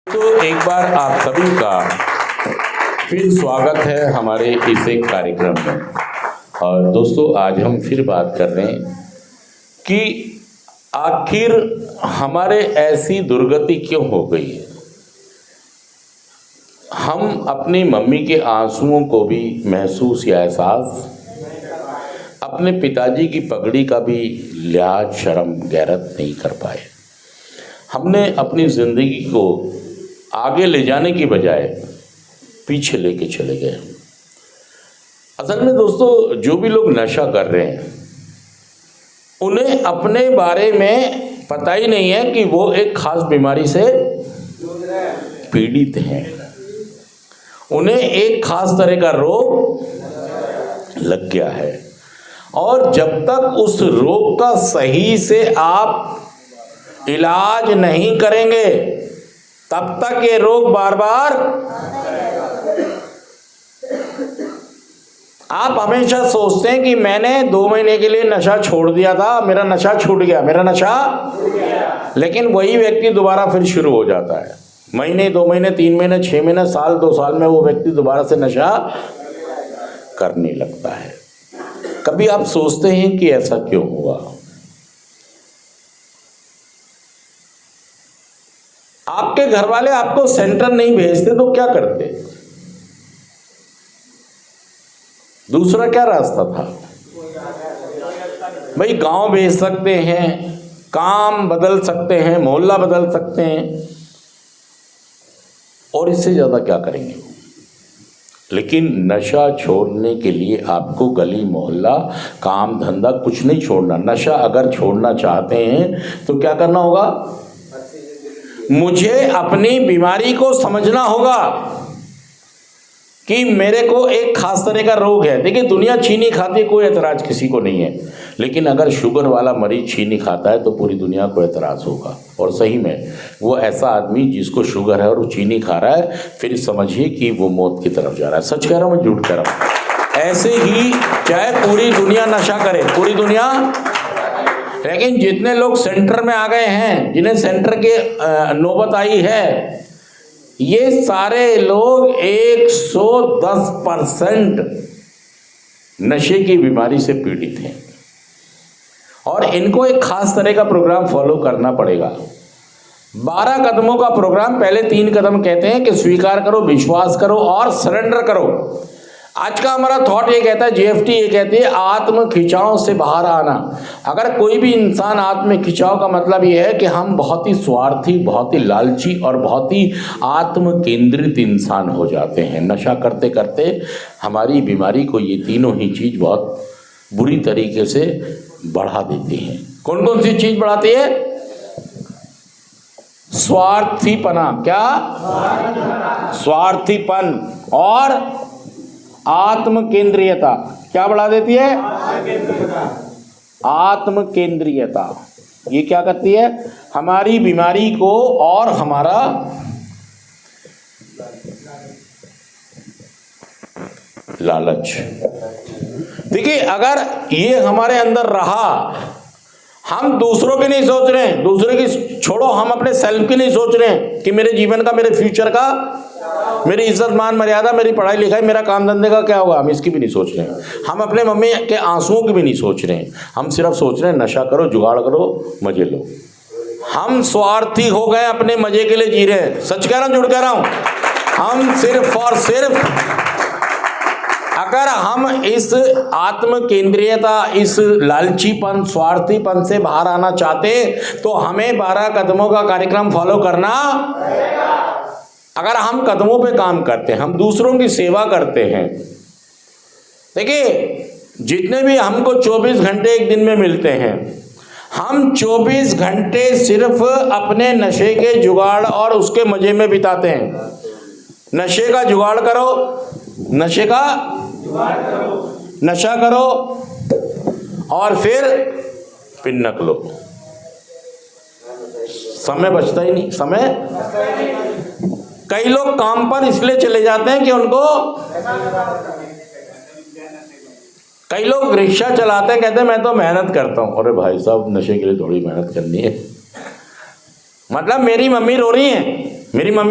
तो एक बार आप सभी का फिर स्वागत है हमारे इस एक कार्यक्रम में। और दोस्तों, आज हम फिर बात कर रहे हैं कि आखिर हमारे ऐसी दुर्गति क्यों हो गई है। हम अपनी मम्मी के आंसुओं को भी महसूस या एहसास, अपने पिताजी की पगड़ी का भी लिहाज, शर्म, गैरत नहीं कर पाए। हमने अपनी ज़िंदगी को आगे ले जाने की बजाय पीछे लेके चले गए। असल में दोस्तों, जो भी लोग नशा कर रहे हैं उन्हें अपने बारे में पता ही नहीं है कि वो एक खास बीमारी से पीड़ित हैं। उन्हें एक खास तरह का रोग लग गया है और जब तक उस रोग का सही से आप इलाज नहीं करेंगे तब तक ये रोग बार बार आप हमेशा सोचते हैं कि मैंने 2 महीने के लिए नशा छोड़ दिया था, मेरा नशा छूट गया, मेरा नशा, लेकिन वही व्यक्ति दोबारा फिर शुरू हो जाता है। महीने, 2 महीने, 3 महीने, 6 महीने, साल, 2 साल में वो व्यक्ति दोबारा से नशा करने लगता है। कभी आप सोचते हैं कि ऐसा क्यों हुआ? आपके घर वाले आपको सेंटर नहीं भेजते तो क्या करते? दूसरा क्या रास्ता था? भाई, गांव भेज सकते हैं, काम बदल सकते हैं, मोहल्ला बदल सकते हैं, और इससे ज्यादा क्या करेंगे? लेकिन नशा छोड़ने के लिए आपको गली मोहल्ला, काम धंधा कुछ नहीं छोड़ना। नशा अगर छोड़ना चाहते हैं तो क्या करना होगा? मुझे अपनी बीमारी को समझना होगा कि मेरे को एक खास तरह का रोग है। देखिए, दुनिया चीनी खाती है, कोई एतराज किसी को नहीं है, लेकिन अगर शुगर वाला मरीज चीनी खाता है तो पूरी दुनिया को एतराज होगा। और सही में वो ऐसा आदमी जिसको शुगर है और वो चीनी खा रहा है, फिर समझिए कि वो मौत की तरफ जा रहा है। सच कह रहा हूँ, मैं झूठ कह रहा हूँ। ऐसे ही चाहे पूरी दुनिया नशा करे, पूरी दुनिया, लेकिन जितने लोग सेंटर में आ गए हैं, जिन्हें सेंटर के नौबत आई है, ये सारे लोग 110% नशे की बीमारी से पीड़ित हैं और इनको एक खास तरह का प्रोग्राम फॉलो करना पड़ेगा। 12 कदमों का प्रोग्राम। पहले 3 कदम कहते हैं कि स्वीकार करो, विश्वास करो और सरेंडर करो। आज का हमारा थॉट ये कहता है, जीएफटी ये कहती है, आत्म खिंचाव से बाहर आना। अगर कोई भी इंसान आत्म खिंचाव का मतलब ये है कि हम बहुत ही स्वार्थी, बहुत ही लालची और बहुत ही आत्म केंद्रित इंसान हो जाते हैं। नशा करते करते हमारी बीमारी को ये तीनों ही चीज बहुत बुरी तरीके से बढ़ा देती हैं। कौन कौन सी चीज बढ़ाती है? स्वार्थीपना। क्या? स्वार्थीपन और आत्म केंद्रीयता। क्या बढ़ा देती है? आत्म केंद्रीयता। ये क्या करती है? हमारी बीमारी को और हमारा लालच। देखिए, अगर ये हमारे अंदर रहा, हम दूसरों की नहीं सोच रहे हैं, दूसरे की छोड़ो, हम अपने सेल्फ की नहीं सोच रहे हैं कि मेरे जीवन का, मेरे फ्यूचर का, मेरी इज्जत मान मर्यादा, मेरी पढ़ाई लिखाई, मेरा काम धंधे का क्या होगा, हम इसकी भी नहीं सोच रहे हैं। हम अपने मम्मी के आंसुओं की भी नहीं सोच रहे हैं। हम सिर्फ सोच रहे हैं नशा करो, जुगाड़ करो, मजे लो। हम स्वार्थी हो गए, अपने मजे के लिए जी रहे हैं। सच कह रहा हूं, झूठ कह रहा हूं? हम सिर्फ और सिर्फ, अगर हम इस आत्म केंद्रीयता, इस लालचीपन, स्वार्थीपन से बाहर आना चाहते तो हमें 12 कदमों का कार्यक्रम फॉलो करना। अगर हम कदमों पे काम करते हैं, हम दूसरों की सेवा करते हैं। देखिए, जितने भी हमको 24 घंटे एक दिन में मिलते हैं, हम 24 घंटे सिर्फ अपने नशे के जुगाड़ और उसके मजे में बिताते हैं। नशे का जुगाड़ करो, नशे का नशा करो और फिर पिन्नक लो। समय बचता ही नहीं। समय, कई लोग काम पर इसलिए चले जाते हैं कि उनको, कई लोग रिक्शा चलाते हैं, कहते हैं मैं तो मेहनत करता हूं। अरे भाई साहब, नशे के लिए थोड़ी मेहनत करनी है। मतलब मेरी मम्मी रो रही है, मेरी मम्मी